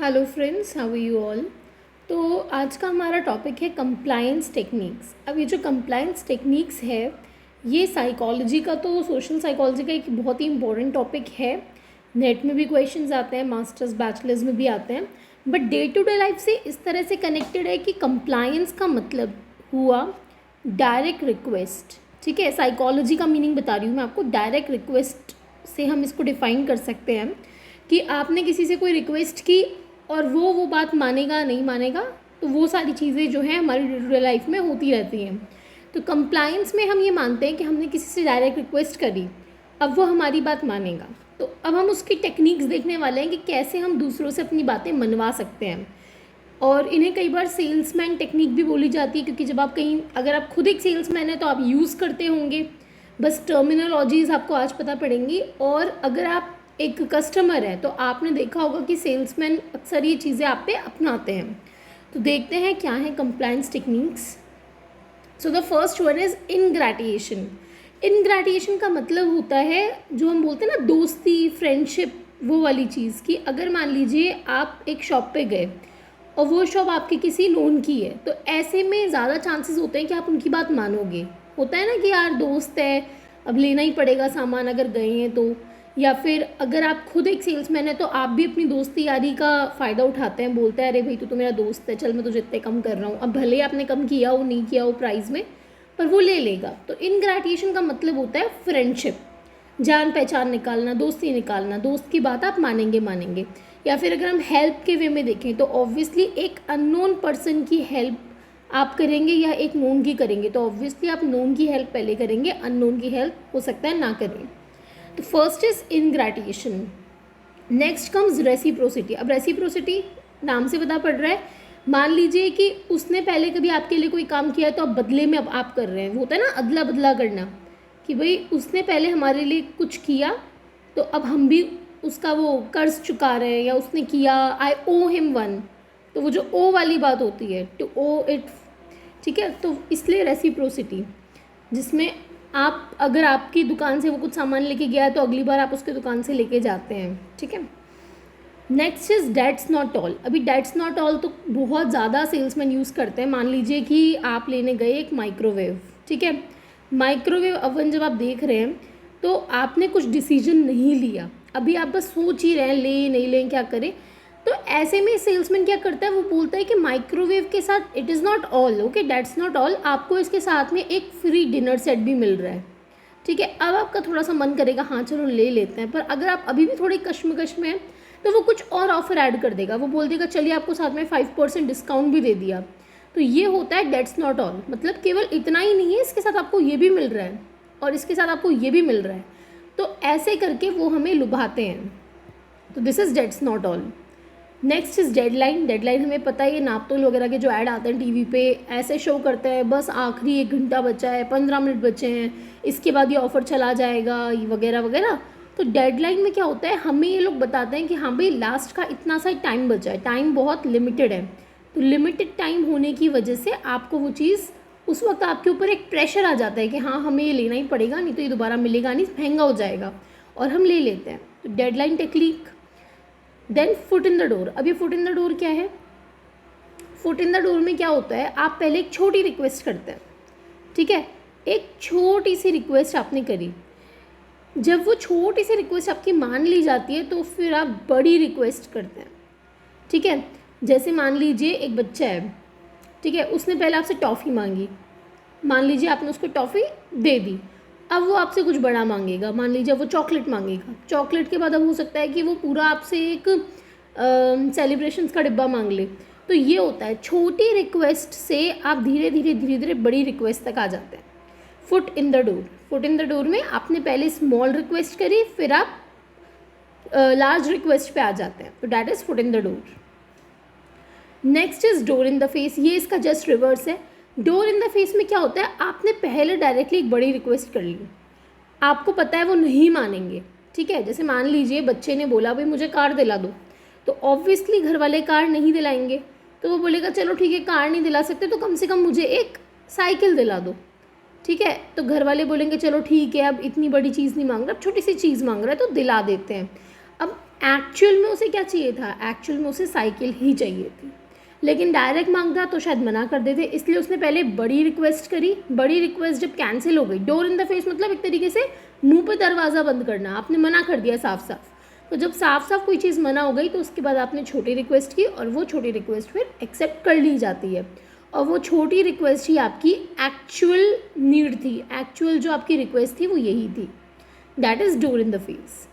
Hello friends, how are you all. तो आज का हमारा टॉपिक है कंप्लायंस टेक्निक्स। अब ये जो कंप्लायंस टेक्निक्स है ये साइकोलॉजी का तो सोशल साइकोलॉजी का एक बहुत ही इंपॉर्टेंट टॉपिक है। नेट में भी क्वेश्चंस आते हैं, मास्टर्स बैचलर्स में भी आते हैं, but day to day life से इस तरह से कनेक्टेड है कि कंप्लायंस का मतलब हुआ डायरेक्ट रिक्वेस्ट। ठीक है, साइकोलॉजी का मीनिंग बता रही हूँ मैं आपको। डायरेक्ट रिक्वेस्ट से हम इसको डिफ़ाइन कर सकते हैं कि आपने किसी से कोई रिक्वेस्ट की और वो बात मानेगा नहीं मानेगा, तो वो सारी चीज़ें जो हैं हमारी डे टू डे लाइफ में होती रहती हैं। तो कंप्लायंस में हम ये मानते हैं कि हमने किसी से डायरेक्ट रिक्वेस्ट करी, अब वो हमारी बात मानेगा। तो अब हम उसकी टेक्निक्स देखने वाले हैं कि कैसे हम दूसरों से अपनी बातें मनवा सकते हैं। और इन्हें कई बार सेल्समैन टेक्निक भी बोली जाती है, क्योंकि जब आप कहीं, अगर आप खुद एक सेल्समैन हैं तो आप यूज़ करते होंगे, बस टर्मिनोलॉजीज़ आपको आज पता पड़ेंगी। और अगर आप एक कस्टमर है तो आपने देखा होगा कि सेल्समैन अक्सर ये चीज़ें आप पे अपनाते हैं। तो देखते हैं क्या है compliance techniques. So the first one is ingratiation. Ingratiation का मतलब होता है, जो हम बोलते हैं ना दोस्ती, फ्रेंडशिप, वो वाली चीज़ की। अगर मान लीजिए आप एक शॉप पे गए और वो शॉप आपकी किसी नोन की है, तो ऐसे में ज़्यादा चांसेस होते हैं कि आप उनकी बात मानोगे। होता है ना कि यार दोस्त है, अब लेना ही पड़ेगा सामान अगर गए हैं तो। या फिर अगर आप खुद एक सेल्समैन है तो आप भी अपनी दोस्ती यारी का फ़ायदा उठाते हैं, बोलते हैं अरे भाई तू तो मेरा दोस्त है, चल मैं तुझे इतने कम कर रहा हूँ। अब भले ही आपने कम किया हो नहीं किया हो प्राइस में, पर वो ले लेगा। तो इनग्रेटिएशन का मतलब होता है फ्रेंडशिप, जान पहचान निकालना, दोस्ती निकालना, दोस्त की बात आप मानेंगे। या फिर अगर हम हेल्प के वे में देखें तो ऑब्वियसली एक अननोन पर्सन की हेल्प आप करेंगे या एक नोन की करेंगे, तो ऑब्वियसली आप नोन की हेल्प पहले करेंगे, अननोन की हेल्प हो सकता है ना करें। तो first is ingratiation. Next comes reciprocity. अब रेसिप्रोसिटी नाम से पता पड़ रहा है, मान लीजिए कि उसने पहले कभी आपके लिए कोई काम किया है तो अब बदले में अब आप कर रहे हैं। वो होता है ना अदला बदला करना, कि भाई उसने पहले हमारे लिए कुछ किया तो अब हम भी उसका वो कर्ज चुका रहे हैं, या उसने किया आई ओ हिम वन, तो वो जो ओ वाली बात होती है, टू ओ इट। ठीक है, तो इसलिए रेसिप्रोसिटी, जिसमें आप, अगर आपकी दुकान से वो कुछ सामान लेके गया है तो अगली बार आप उसके दुकान से लेके जाते हैं। ठीक है, next is that's not all. अभी डेट्स नॉट ऑल तो बहुत ज़्यादा सेल्समैन यूज़ करते हैं। मान लीजिए कि आप लेने गए एक माइक्रोवेव, ठीक है, माइक्रोवेव ओवन जब आप देख रहे हैं तो आपने कुछ डिसीजन नहीं लिया, अभी आप बस सोच ही रहे हैं ले नहीं लें क्या करें। तो ऐसे में सेल्समैन क्या करता है, वो बोलता है कि माइक्रोवेव के साथ it is not all, okay that's not all, आपको इसके साथ में एक फ्री डिनर सेट भी मिल रहा है। ठीक है, अब आपका थोड़ा सा मन करेगा हाँ चलो ले लेते हैं, पर अगर आप अभी भी थोड़ी कश्मकश में हैं तो वो कुछ और ऑफर ऐड कर देगा, वो बोल देगा चलिए आपको साथ में 5% डिस्काउंट भी दे दिया। तो ये होता है डेट्स नॉट ऑल, मतलब केवल इतना ही नहीं है, इसके साथ आपको ये भी मिल रहा है और इसके साथ आपको ये भी मिल रहा है। तो ऐसे करके वो हमें लुभाते हैं। तो this is that's not all. Next is deadline. Deadline हमें पता है, ये नापतोल वगैरह के जो ऐड आते हैं टीवी पे, ऐसे शो करते हैं बस आखिरी 1 घंटा बचा है, 15 मिनट बचे हैं, इसके बाद ये ऑफ़र चला जाएगा वगैरह वगैरह। तो डेडलाइन में क्या होता है, हमें ये लोग बताते हैं कि हाँ भाई लास्ट का इतना सा टाइम बचा है, टाइम बहुत लिमिटेड है। तो लिमिटेड टाइम होने की वजह से आपको वो चीज़, उस वक्त आपके ऊपर एक प्रेशर आ जाता है कि हाँ हमें ये लेना ही पड़ेगा, नहीं तो ये दोबारा मिलेगा नहीं, महंगा हो जाएगा, और हम ले लेते हैं। तो deadline technique. Then foot in the door. अब ये फुट इन द डोर क्या है, फुट इन द डोर में क्या होता है, आप पहले एक छोटी रिक्वेस्ट करते हैं। ठीक है, एक छोटी सी रिक्वेस्ट आपने करी, जब वो छोटी सी रिक्वेस्ट आपकी मान ली जाती है तो फिर आप बड़ी रिक्वेस्ट करते हैं। ठीक है, जैसे मान लीजिए एक बच्चा है, ठीक है, उसने पहले आपसे टॉफ़ी मांगी, मान लीजिए आपने उसको टॉफ़ी दे दी, अब वो आपसे कुछ बड़ा मांगेगा, मान लीजिए वो चॉकलेट मांगेगा, चॉकलेट के बाद अब हो सकता है कि वो पूरा आपसे एक सेलिब्रेशंस का डिब्बा मांग ले। तो ये होता है, छोटी रिक्वेस्ट से आप धीरे धीरे बड़ी रिक्वेस्ट तक आ जाते हैं। Foot in the door. Foot in the door में आपने पहले स्मॉल रिक्वेस्ट करी, फिर आप लार्ज रिक्वेस्ट पे आ जाते हैं, तो that is foot in the door. Next is door in the face. ये इसका जस्ट रिवर्स है। डोर इन द फेस में क्या होता है, आपने पहले डायरेक्टली एक बड़ी रिक्वेस्ट कर ली, आपको पता है वो नहीं मानेंगे। ठीक है, जैसे मान लीजिए बच्चे ने बोला भाई मुझे कार दिला दो, तो ऑब्वियसली घर वाले कार नहीं दिलाएंगे, तो वो बोलेगा चलो ठीक है कार नहीं दिला सकते तो कम से कम मुझे एक साइकिल दिला दो। ठीक है, तो घर वाले बोलेंगे चलो ठीक है अब इतनी बड़ी चीज़ नहीं मांग रहा, अब छोटी सी चीज़ मांग रहा है तो दिला देते हैं। अब एक्चुअल में उसे क्या चाहिए था, एक्चुअल में उसे साइकिल ही चाहिए थी, लेकिन डायरेक्ट मांगता तो शायद मना कर देते, इसलिए उसने पहले बड़ी रिक्वेस्ट करी। बड़ी रिक्वेस्ट जब कैंसिल हो गई, डोर इन द फेस मतलब एक तरीके से मुंह पे दरवाज़ा बंद करना, आपने मना कर दिया साफ साफ। तो जब साफ साफ कोई चीज़ मना हो गई तो उसके बाद आपने छोटी रिक्वेस्ट की, और वो छोटी रिक्वेस्ट फिर एक्सेप्ट कर ली जाती है, और वो छोटी रिक्वेस्ट ही आपकी एक्चुअल नीड थी, एक्चुअल जो आपकी रिक्वेस्ट थी वो यही थी, that is door in the face.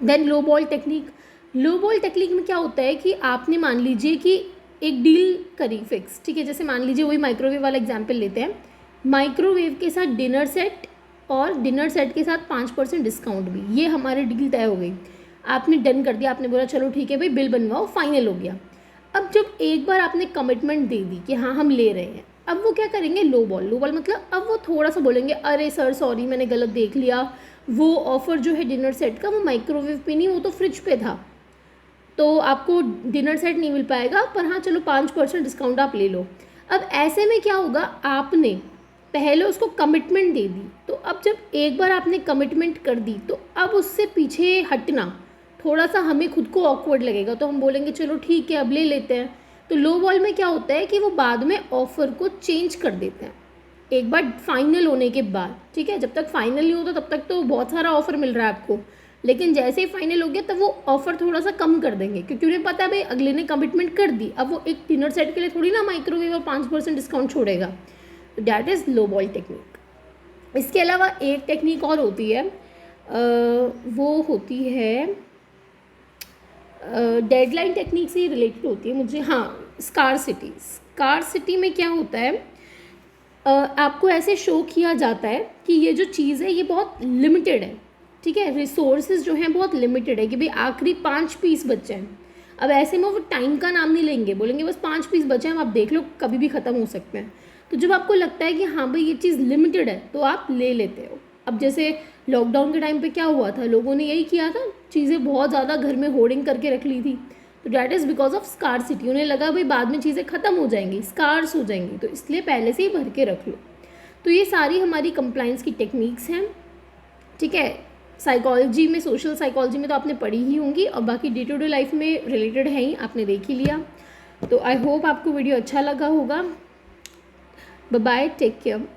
Then low ball technique. Low ball technique में क्या होता है कि आपने मान लीजिए कि एक डील करी फिक्स, ठीक है, जैसे मान लीजिए वही माइक्रोवेव वाला एग्जांपल लेते हैं, माइक्रोवेव के साथ डिनर सेट और डिनर सेट के साथ 5% डिस्काउंट भी, ये हमारी डील तय हो गई, आपने डन कर दिया, आपने बोला चलो ठीक है भाई बिल बनवाओ, फाइनल हो गया। अब जब एक बार आपने कमिटमेंट दे दी कि हाँ हम ले रहे हैं, अब वो क्या करेंगे, लो बॉल। लो बॉल मतलब अब वो थोड़ा सा बोलेंगे अरे सर सॉरी मैंने गलत देख लिया, वो ऑफ़र जो है डिनर सेट का वो माइक्रोवेव पे नहीं, वो तो फ्रिज पे था, तो आपको डिनर सेट नहीं मिल पाएगा, पर हाँ चलो 5% डिस्काउंट आप ले लो। अब ऐसे में क्या होगा, आपने पहले उसको कमिटमेंट दे दी, तो अब जब एक बार आपने कमिटमेंट कर दी तो अब उससे पीछे हटना थोड़ा सा हमें खुद को ऑकवर्ड लगेगा, तो हम बोलेंगे चलो ठीक है अब ले लेते हैं। तो लो बॉल में क्या होता है कि वो बाद में ऑफ़र को चेंज कर देते हैं एक बार फाइनल होने के बाद, ठीक है, जब तक फाइनल नहीं होता तब तक तो बहुत सारा ऑफ़र मिल रहा है आपको, लेकिन जैसे ही फाइनल हो गया तब वो ऑफ़र थोड़ा सा कम कर देंगे, क्योंकि उन्हें पता है भाई अगले ने कमिटमेंट कर दी, अब वो एक डिनर सेट के लिए थोड़ी ना माइक्रोवेव और 5% डिस्काउंट छोड़ेगा। That is low ball technique. इसके अलावा एक टेक्निक और होती है, वो होती है डेडलाइन टेक्निक से ही रिलेटेड होती है मुझे, हाँ, स्कार्सिटी। स्कार्सिटी में क्या होता है, आपको ऐसे शो किया जाता है कि ये जो चीज़ है ये बहुत लिमिटेड है, ठीक है, रिसोर्सेज जो हैं बहुत लिमिटेड है, कि भाई आखिरी 5 पीस बचे हैं। अब ऐसे में वो टाइम का नाम नहीं लेंगे, बोलेंगे बस 5 पीस बचे हैं, आप देख लो कभी भी ख़त्म हो सकते हैं। तो जब आपको लगता है कि हाँ भाई ये चीज़ लिमिटेड है तो आप ले लेते हो। अब जैसे लॉकडाउन के टाइम पे क्या हुआ था, लोगों ने यही किया था, चीज़ें बहुत ज़्यादा घर में होर्डिंग करके रख ली थी, तो that is because of scarcity. उन्हें लगा भाई बाद में चीज़ें ख़त्म हो जाएंगी, स्कार्स हो जाएंगी, तो इसलिए पहले से ही भर के रख लो। तो ये सारी हमारी कंप्लाइंस की टेक्निक्स हैं, ठीक है। साइकोलॉजी में, सोशल साइकोलॉजी में तो आपने पढ़ी ही होंगी, और बाकी डे टू डे लाइफ में रिलेटेड है ही, आपने देख ही लिया। तो आई होप आपको वीडियो अच्छा लगा होगा। Bye bye, take care.